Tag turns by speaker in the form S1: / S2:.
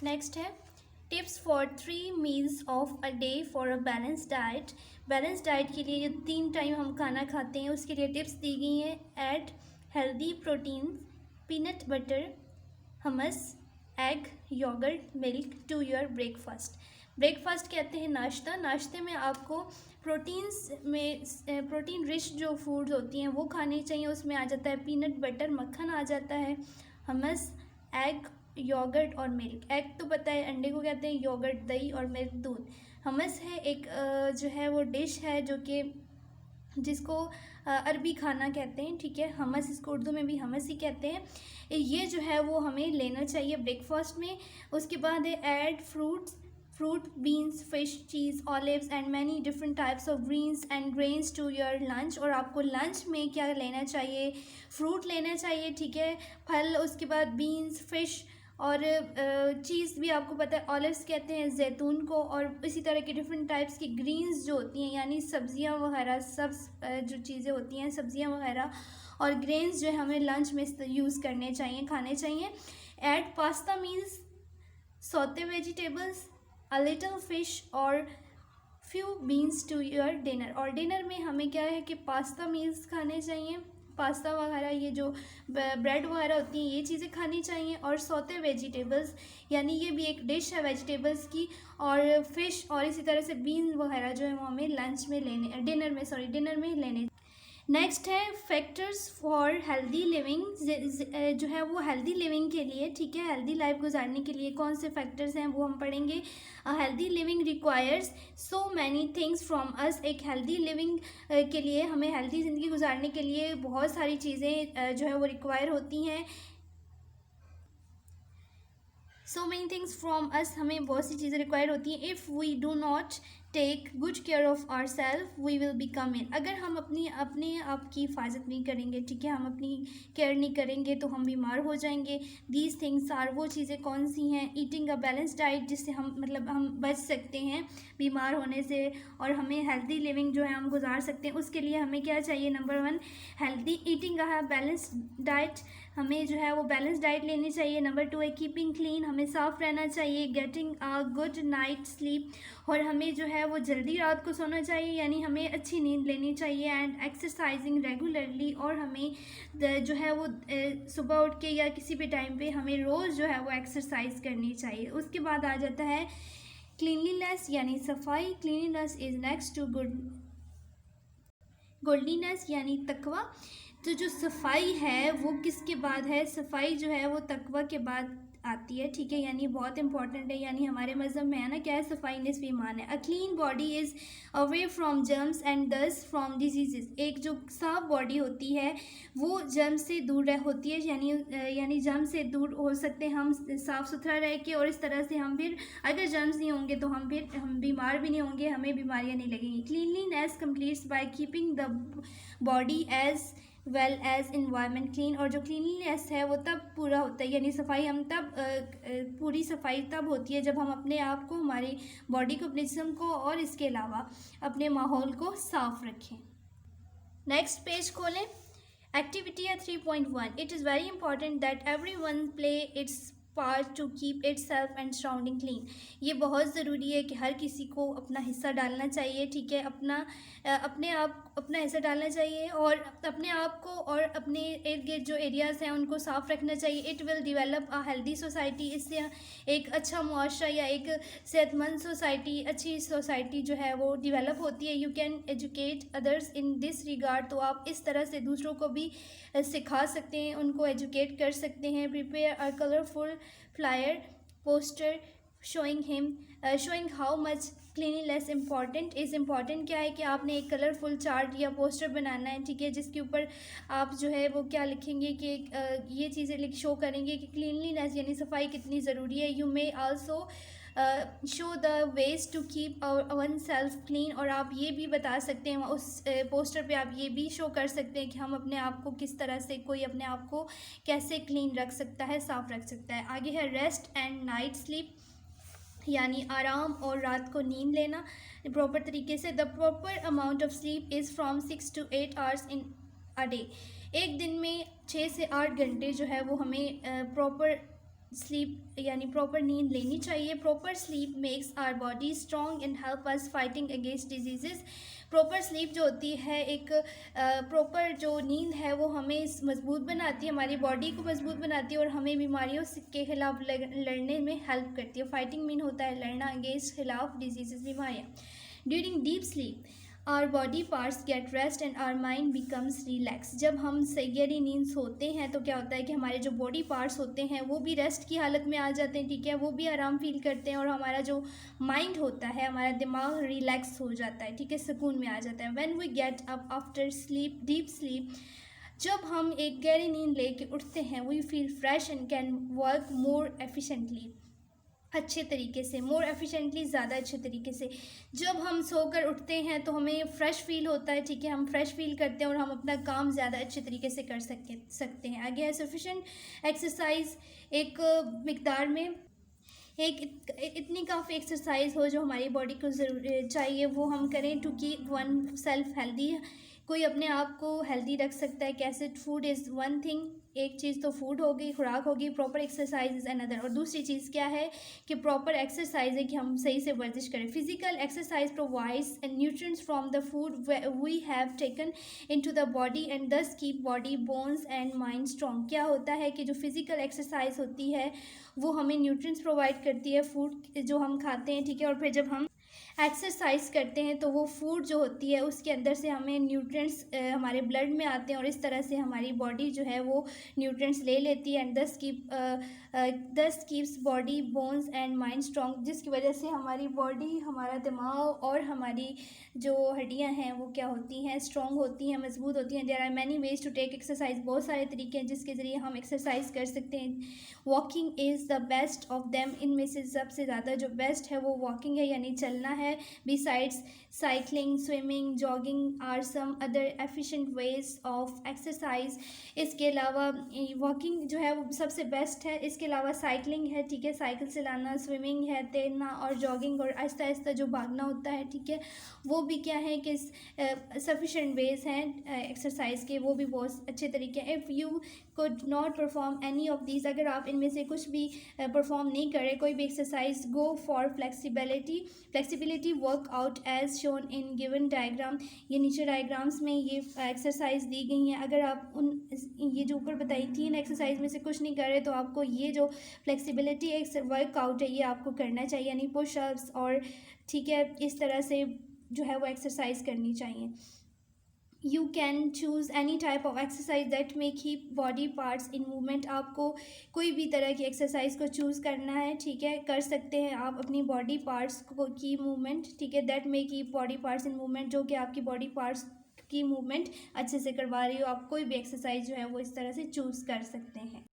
S1: Next है tips for 3 meals of a day for a balance diet. Balance diet के लिए जो 3 time हम खाना खाते हैं उसके लिए टिप्स दी गई हैं। Add healthy protein, peanut butter, hummus, egg, yogurt, milk to your breakfast. Breakfast कहते हैं नाश्ता। नाश्ते में आपको प्रोटीन्स में प्रोटीन रिच जो फूड्स होती हैं वो खानी चाहिए। उसमें आ जाता है पीनट बटर, मक्खन आ जाता है, हमस, एग, योगर्ट और मिल्क। एग तो पता है अंडे को कहते हैं, योगर्ट दही और मिल्क दूध। हमस है एक जो है वो डिश है जो कि जिसको अरबी खाना कहते हैं, ठीक है। हमस इसको उर्दू में भी हमस ही कहते हैं। ये जो है वो हमें लेना चाहिए ब्रेकफास्ट में। उसके बाद है add fruit, beans, fish, cheese, olives and many different types of greens and grains to your lunch। और आपको लंच में क्या लेना चाहिए? फ्रूट लेना चाहिए, ठीक है, फल, उसके बाद बीन्स, फिश और चीज़ भी आपको पता है, ऑलिव्स कहते हैं जैतून को, और इसी तरह की डिफरेंट टाइप्स की ग्रीन्स जो होती हैं यानी सब्जियां वगैरह, सब जो चीज़ें होती हैं सब्जियां वगैरह और ग्रेन्स जो है हमें लंच में यूज़ करने चाहिए, खाने चाहिए। Add pasta meals, saute vegetables, a little fish और few beans to your dinner. और डिनर में हमें क्या है कि पास्ता मील्स खाने चाहिए, पास्ता वगैरह ये जो ब्रेड वगैरह होती हैं ये चीज़ें खानी चाहिए। और सौते वेजिटेबल्स यानी ये भी एक डिश है वेजिटेबल्स की, और फिश और इसी तरह से बीन वगैरह जो है वो हमें लंच में लेने, डिनर में लेने। नेक्स्ट है फैक्टर्स फॉर हेल्दी लिविंग। जो है वो हेल्दी लिविंग के लिए, ठीक है, हेल्दी लाइफ गुजारने के लिए कौन से फैक्टर्स हैं वो हम पढ़ेंगे। Healthy living requires so many things from अस। एक हेल्दी लिविंग के लिए, हमें हेल्दी ज़िंदगी गुजारने के लिए बहुत सारी चीज़ें जो है वो रिक्वायर होती हैं। So many things from us, हमें बहुत सी चीज़ें रिक्वायर होती हैं। If we do not take good care of our self we will become ill. अगर हम अपने आप की हिफाजत नहीं करेंगे, ठीक है, हम अपनी केयर नहीं करेंगे तो हम बीमार हो जाएंगे। दीज थिंग्स आर, वो चीज़ें कौन सी हैं? ईटिंग अ बैलेंस डाइट, जिससे हम हम बच सकते हैं बीमार होने से, और हमें हेल्दी लिविंग जो है हम गुजार सकते हैं। उसके लिए हमें क्या चाहिए? Number 1 healthy eating a balance diet, हमें जो है वो बैलेंस डाइट लेनी चाहिए। नंबर 2 है कीपिंग क्लीन, हमें साफ़ रहना चाहिए। Getting a good night sleep, और हमें जो है वो जल्दी रात को सोना चाहिए यानी हमें अच्छी नींद लेनी चाहिए। एंड एक्सरसाइजिंग रेगुलरली, और हमें जो है वो सुबह उठ के या किसी भी टाइम पे हमें रोज़ जो है वो एक्सरसाइज करनी चाहिए। उसके बाद आ जाता है क्लीनलीनेस यानी सफाई। क्लीनलीनेस इज़ नेक्स्ट टू गुडलीनेस यानी तकवा। तो जो सफाई है वो किसके बाद है? सफाई जो है वो तकवा के बाद आती है, ठीक है, यानी बहुत इंपॉर्टेंट है। यानी हमारे मज़हब में है ना, क्या है? सफाई निस्फ़ ईमान है। A clean body is away from germs and दस फ्रॉम डिजीज़। एक जो साफ बॉडी होती है वो जर्म से दूर होती है, यानी जर्म से दूर हो सकते हैं हम साफ़ सुथरा रह के, और इस तरह से हम फिर अगर जर्म्स नहीं होंगे तो हम बीमार भी नहीं होंगे, हमें बीमारियां नहीं लगेंगी। Cleanliness completes by keeping the body as well as environment clean. और जो क्लीनलीनेस है वो तब पूरा होता है, यानी सफाई हम तब पूरी सफाई तब होती है जब हम अपने आप को, हमारी बॉडी को, अपने जिस्म को और इसके अलावा अपने माहौल को साफ रखें। नेक्स्ट पेज खोलें। एक्टिविटी है 3.1। It is very important that every one play it's part two keep it self and surrounding clean. ये बहुत ज़रूरी है कि हर किसी को अपना हिस्सा डालना चाहिए, ठीक है, अपना हिस्सा डालना चाहिए, और अपने आप को और अपने इर्द गिर्द जो एरियाज़ हैं उनको साफ़ रखना चाहिए। It will develop a healthy society. इससे एक अच्छा मुआशरा या एक सेहतमंद सोसाइटी, अच्छी सोसाइटी जो है वो डिवेलप होती है। You can educate others in this regard. तो आप इस तरह से दूसरों को भी सिखा सकते हैं, उनको एजुकेट कर सकते हैं। Prepare a colourful flyer poster showing how much cleanliness important क्या है कि आपने एक कलरफुल चार्ट या पोस्टर बनाना है, ठीक है, जिसके ऊपर आप जो है वो क्या लिखेंगे कि ये चीज़ें शो करेंगे कि क्लीनलीनेस यानी सफाई कितनी ज़रूरी है। You may also show the ways to keep oneself clean. और आप ये भी बता सकते हैं उस पोस्टर पे, आप ये भी शो कर सकते हैं कि हम अपने आप को किस तरह से, कोई अपने आप को कैसे क्लीन रख सकता है, साफ़ रख सकता है। आगे है रेस्ट एंड नाइट स्लीप, यानी आराम और रात को नींद लेना प्रॉपर तरीके से। The proper amount of sleep is from 6 to 8 hours in a day. एक दिन में 6 से 8 घंटे जो है वो हमें प्रॉपर स्लीप यानी प्रॉपर नींद लेनी चाहिए। Proper sleep makes our body strong and help us fighting against diseases. Proper sleep जो होती है, एक प्रॉपर जो नींद है वो हमें मजबूत बनाती है, हमारी बॉडी को मजबूत बनाती है और हमें बीमारियों के खिलाफ लड़ने में हेल्प करती है। फाइटिंग मीन होता है लड़ना अगेंस्ट खिलाफ डिजीजेस, बीमारियाँ। During deep sleep our body parts get rest and our mind becomes relax. जब हम गहरी नींद सोते हैं तो क्या होता है कि हमारे जो बॉडी पार्ट्स होते हैं वो भी रेस्ट की हालत में आ जाते हैं, ठीक है, वो भी आराम फील करते हैं और हमारा जो माइंड होता है, हमारा दिमाग रिलैक्स हो जाता है, ठीक है, सुकून में आ जाता है। When we get up after sleep, deep sleep, जब हम एक गहरी नींद लेके उठते हैं, we feel fresh and can work more efficiently, अच्छे तरीके से, मोर एफिशिएंटली, ज़्यादा अच्छे तरीके से। जब हम सोकर उठते हैं तो हमें फ़्रेश फील होता है, ठीक है, हम फ्रेश फील करते हैं और हम अपना काम ज़्यादा अच्छे तरीके से कर सकते हैं। आगे है सफिशेंट एक्सरसाइज, एक मिकदार में इतनी काफ़ी एक्सरसाइज हो जो हमारी बॉडी को ज़रूर चाहिए वो हम करें to keep oneself healthy. कोई अपने आप को हेल्दी रख सकता है कैसे? फूड इज़ वन थिंग, एक चीज़ तो फूड होगी, खुराक होगी, प्रॉपर एक्सरसाइज इज़ अनदर। और दूसरी चीज़ क्या है कि प्रॉपर एक्सरसाइज है कि हम सही से वर्जिश करें। Physical exercise provides nutrients from the food we have taken into the body and thus keep body, bones and mind strong. क्या होता है कि जो फिजिकल एक्सरसाइज होती है वो हमें न्यूट्रिएंट्स प्रोवाइड करती है, फूड जो हम खाते हैं, ठीक है, और फिर जब हम एक्सरसाइज करते हैं तो वो फूड जो होती है उसके अंदर से हमें न्यूट्रिएंट्स हमारे ब्लड में आते हैं और इस तरह से हमारी बॉडी जो है वो न्यूट्रिएंट्स ले लेती है एंड दस keeps body, bones and mind strong, जिसकी वजह से हमारी बॉडी, हमारा दिमाग और हमारी जो हड्डियां हैं वो क्या होती हैं, स्ट्रॉन्ग होती हैं, मजबूत होती हैं। There are many ways to take exercise, बहुत सारे तरीके हैं जिसके ज़रिए हम एक्सरसाइज कर सकते हैं। Walking is the best of them, इनमें से सबसे ज़्यादा जो बेस्ट है वो वॉकिंग है, यानी चलना है। Besides cycling, swimming, jogging are some other efficient ways of exercise. इसके अलावा वॉकिंग जो है वो सबसे बेस्ट है, इसके अलावा साइकिलिंग है, ठीक है, साइकिल चलाना, स्विमिंग है, तैरना, और जॉगिंग और आहिस्ता आहिस्ता जो भागना होता है, ठीक है, वो भी क्या है कि सफिशेंट वेज हैं एक्सरसाइज के, वो भी बहुत अच्छे तरीके हैं। If you could not perform any of these, अगर आप इनमें से कुछ भी परफॉर्म नहीं करें, कोई भी exercise, go for flexibility workout as shown in given diagram. ये नीचे डायग्राम्स में ये एक्सरसाइज दी गई हैं। अगर आप ये जो ऊपर बताई 3 एक्सरसाइज में से कुछ नहीं कर रहे तो आपको ये जो फ्लेक्सिबिलिटी वर्कआउट है ये आपको करना चाहिए, यानी पुशअप्स और, ठीक है, इस तरह से जो है वो एक्सरसाइज करनी चाहिए। You can choose any type of exercise that may keep body parts in movement. आपको कोई भी तरह की एक्सरसाइज को चूज़ करना है, ठीक है, कर सकते हैं आप अपनी बॉडी पार्ट्स को की मूवमेंट, ठीक है, that may keep body parts in movement, जो कि आपकी बॉडी पार्ट्स की मूवमेंट अच्छे से करवा रही हो। आप कोई भी एक्सरसाइज जो है वो इस तरह से चूज़ कर सकते हैं।